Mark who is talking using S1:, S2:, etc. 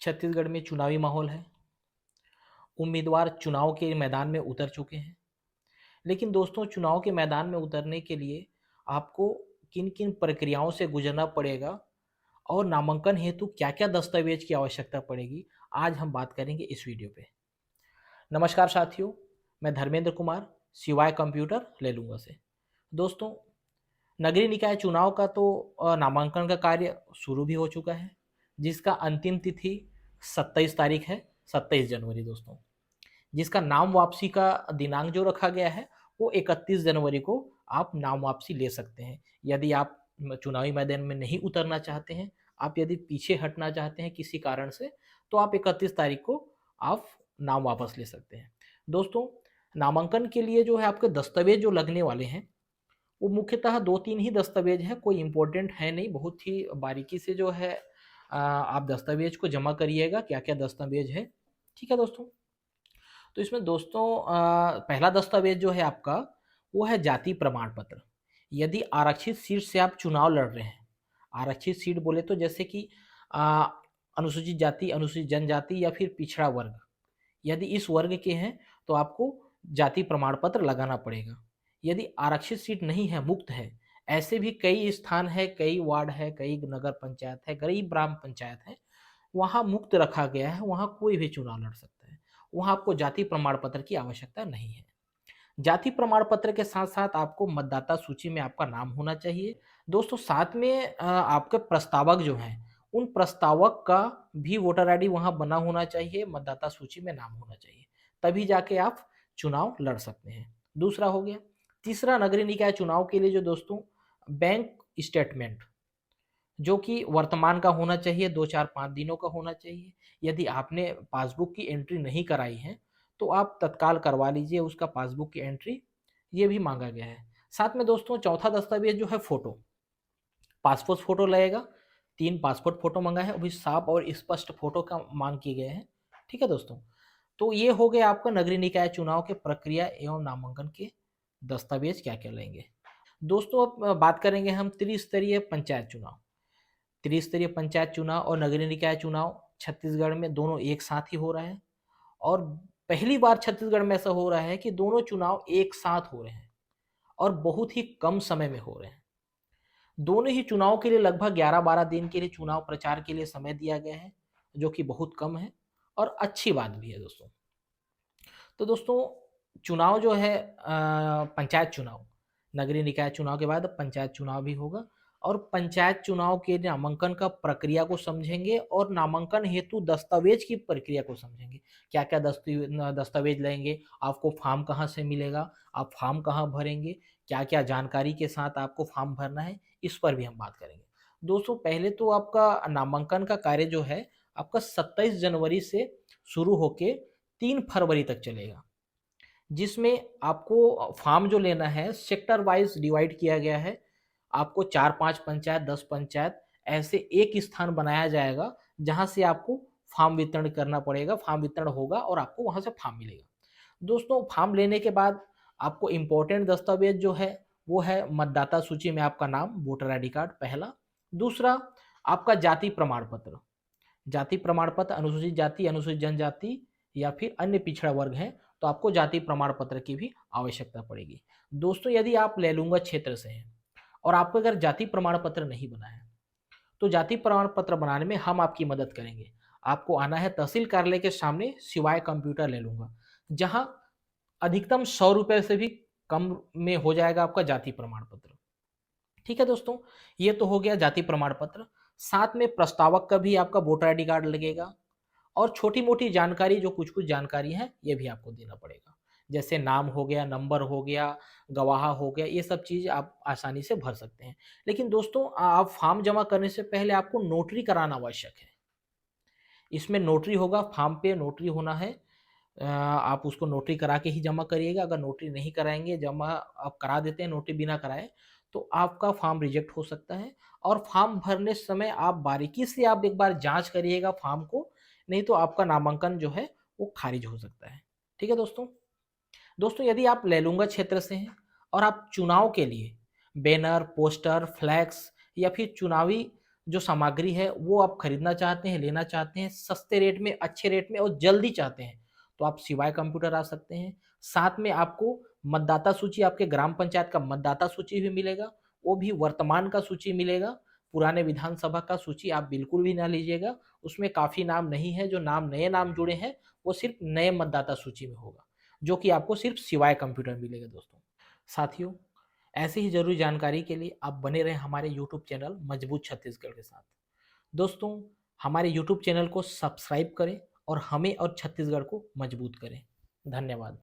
S1: छत्तीसगढ़ में चुनावी माहौल है। उम्मीदवार चुनाव के मैदान में उतर चुके हैं। लेकिन दोस्तों, चुनाव के मैदान में उतरने के लिए आपको किन-किन प्रक्रियाओं से गुजरना पड़ेगा और नामांकन हेतु क्या-क्या दस्तावेज की आवश्यकता पड़ेगी, आज हम बात करेंगे इस वीडियो पे। नमस्कार साथियों, मैं धर्मेंद्र कुमार, शिवाय कंप्यूटर लेलूँगा से। दोस्तों, नगरीय निकाय चुनाव का तो नामांकन का कार्य शुरू भी हो चुका है, जिसका अंतिम तिथि 27 तारीख है, 27 जनवरी दोस्तों। जिसका नाम वापसी का दिनांक जो रखा गया है, वो 31 जनवरी को आप नाम वापसी ले सकते हैं। यदि आप चुनावी मैदान में नहीं उतरना चाहते हैं, आप यदि पीछे हटना चाहते हैं किसी कारण से, तो आप 31 तारीख को आप नाम वापस ले सकते हैं। दोस्तों, नामांकन के लिए जो है आपके दस्तावेज जो लगने वाले हैं, वो मुख्यतः 2-3 ही दस्तावेज हैं, कोई इम्पोर्टेंट है नहीं, बहुत ही बारीकी से जो है आप दस्तावेज को जमा करिएगा, क्या-क्या दस्तावेज है। ठीक है दोस्तों? तो इसमें दोस्तों पहला दस्तावेज जो है आपका, वो है जाति प्रमाण पत्र। यदि आरक्षित सीट से आप चुनाव लड़ रहे हैं, आरक्षित सीट बोले तो जैसे कि अ, अनुसूचित जाति, अनुसूचित जनजाति या फिर पिछड़ा वर्ग, यदि इस वर्ग के हैं तो आपको जाति प्रमाण पत्र लगाना पड़ेगा। यदि आरक्षित सीट नहीं है, मुक्त है, ऐसे भी कई स्थान है, कई वार्ड है, कई नगर पंचायत है, कई ग्राम पंचायत है, वहाँ मुक्त रखा गया है, वहाँ कोई भी चुनाव लड़ सकता है। वहाँ आपको जाति प्रमाण पत्र की आवश्यकता नहीं है। जाति प्रमाण पत्र के साथ-साथ आपको मतदाता सूची में आपका नाम होना चाहिए। दोस्तों, साथ में आपके प्रस्तावक जो हैं, उन प्रस्तावक का भी वोटर आईडी वहाँ बना होना चाहिए, मतदाता सूची में नाम होना चाहिए। तभी जाके आप चुनाव लड़ सकते हैं। दूसरा हो गया। तीसरा, नगरीय निकाय चुनाव के लिए जो दोस्तों बैंक स्टेटमेंट जो कि वर्तमान का होना चाहिए, 2, 4, 5 दिनों का होना चाहिए। यदि आपने पासबुक की एंट्री नहीं कराई है, तो आप तत्काल करवा लीजिए उसका पासबुक की एंट्री, ये भी माँगा गया है। साथ में दोस्तों चौथा दस्तावेज़ जो है फ़ोटो, पासपोर्ट फ़ोटो लगेगा, 3 पासपोर्ट फ़ोटो मँगा है, वो भी साफ और स्पष्ट फ़ोटो का माँग किए गए हैं। ठीक है दोस्तों? तो ये हो गया आपका नगरीय निकाय चुनाव के प्रक्रिया एवं नामांकन के दस्तावेज़ क्या-क्या लगेंगे। दोस्तों, अब बात करेंगे हम त्रिस्तरीय पंचायत चुनाव। त्रिस्तरीय पंचायत चुनाव और नगरीय निकाय चुनाव छत्तीसगढ़ में दोनों एक साथ ही हो रहा है और पहली बार छत्तीसगढ़ में ऐसा हो रहा है कि दोनों चुनाव एक साथ हो रहे हैं और बहुत ही कम समय में हो रहे हैं। दोनों ही चुनाव के लिए लगभग 11-12 दिन के लिए चुनाव प्रचार के लिए समय दिया गया है, जो कि बहुत कम है और अच्छी बात भी है दोस्तों। तो दोस्तों, चुनाव जो है पंचायत चुनाव, नगरीय निकाय चुनाव के बाद अब पंचायत चुनाव भी होगा और पंचायत चुनाव के नामांकन का प्रक्रिया को समझेंगे और नामांकन हेतु दस्तावेज की प्रक्रिया को समझेंगे। क्या-क्या दस्तावेज लेंगे, आपको फॉर्म कहाँ से मिलेगा, आप फॉर्म कहाँ भरेंगे, क्या-क्या जानकारी के साथ आपको फॉर्म भरना है, इस पर भी हम बात करेंगे। दोस्तों, पहले तो आपका नामांकन का कार्य जो है, आपका 27 जनवरी से शुरू होके 3 फरवरी तक चलेगा, जिसमें आपको फॉर्म जो लेना है सेक्टर वाइज़ डिवाइड किया गया है। आपको 4-5 पंचायत, 10 पंचायत ऐसे एक स्थान बनाया जाएगा, जहाँ से आपको फॉर्म वितरण करना पड़ेगा, फॉर्म वितरण होगा और आपको वहाँ से फॉर्म मिलेगा। दोस्तों, फॉर्म लेने के बाद आपको इम्पोर्टेंट दस्तावेज़ जो है, वो है मतदाता सूची में आपका नाम, वोटर आईडी कार्ड पहला। दूसरा, आपका जाति प्रमाण पत्र। जाति प्रमाण पत्र, अनुसूचित जाति, अनुसूचित जनजाति या फिर अन्य पिछड़ा वर्ग है, तो आपको जाति प्रमाण पत्र की भी आवश्यकता पड़ेगी। दोस्तों, यदि आप लेलूँगा क्षेत्र से हैं और आपका अगर जाति प्रमाण पत्र नहीं बना है, तो जाति प्रमाण पत्र बनाने में हम आपकी मदद करेंगे। आपको आना है तहसील कार्यालय के सामने शिवाय कंप्यूटर लेलूँगा, जहाँ अधिकतम ₹100 से भी कम में हो जाएगा आपका जाति प्रमाण पत्र। ठीक है दोस्तों, ये तो हो गया जाति प्रमाण पत्र। साथ में प्रस्तावक का भी आपका वोटर आईडी कार्ड लगेगा और छोटी-मोटी जानकारी जो कुछ-कुछ जानकारी है, ये भी आपको देना पड़ेगा। जैसे नाम हो गया, नंबर हो गया, गवाह हो गया, ये सब चीज़ आप आसानी से भर सकते हैं। लेकिन दोस्तों, आप फॉर्म जमा करने से पहले आपको नोटरी कराना आवश्यक है। इसमें नोटरी होगा, फॉर्म पे नोटरी होना है। आप उसको नोटरी करा के ही जमा करिएगा। अगर नोटरी नहीं कराएँगे, जमा आप करा देते हैं नोटरी बिना कराए, तो आपका फॉर्म रिजेक्ट हो सकता है और फॉर्म भरने समय आप बारीकी से आप एक बार जाँच करिएगा फॉर्म को, नहीं तो आपका नामांकन जो है, वो खारिज हो सकता है। ठीक है दोस्तों? दोस्तों, यदि आप लेलूँगा क्षेत्र से हैं और आप चुनाव के लिए बैनर, पोस्टर, फ्लैक्स या फिर चुनावी जो सामग्री है वो आप खरीदना चाहते हैं, लेना चाहते हैं सस्ते रेट में, अच्छे रेट में और जल्दी चाहते हैं, तो आप शिवाय कंप्यूटर आ सकते हैं। साथ में आपको मतदाता सूची, आपके ग्राम पंचायत का मतदाता सूची भी मिलेगा, वो भी वर्तमान का सूची मिलेगा। पुराने विधानसभा का सूची आप बिल्कुल भी ना लीजिएगा, उसमें काफ़ी नाम नहीं है, जो नाम नए नाम जुड़े हैं वो सिर्फ नए मतदाता सूची में होगा, जो कि आपको सिर्फ शिवाय कंप्यूटर मिलेगा दोस्तों। साथियों, ऐसी ही ज़रूरी जानकारी के लिए आप बने रहें हमारे यूट्यूब चैनल मजबूत छत्तीसगढ़ के साथ। दोस्तों, हमारे यूट्यूब चैनल को सब्सक्राइब करें और हमें और छत्तीसगढ़ को मजबूत करें। धन्यवाद।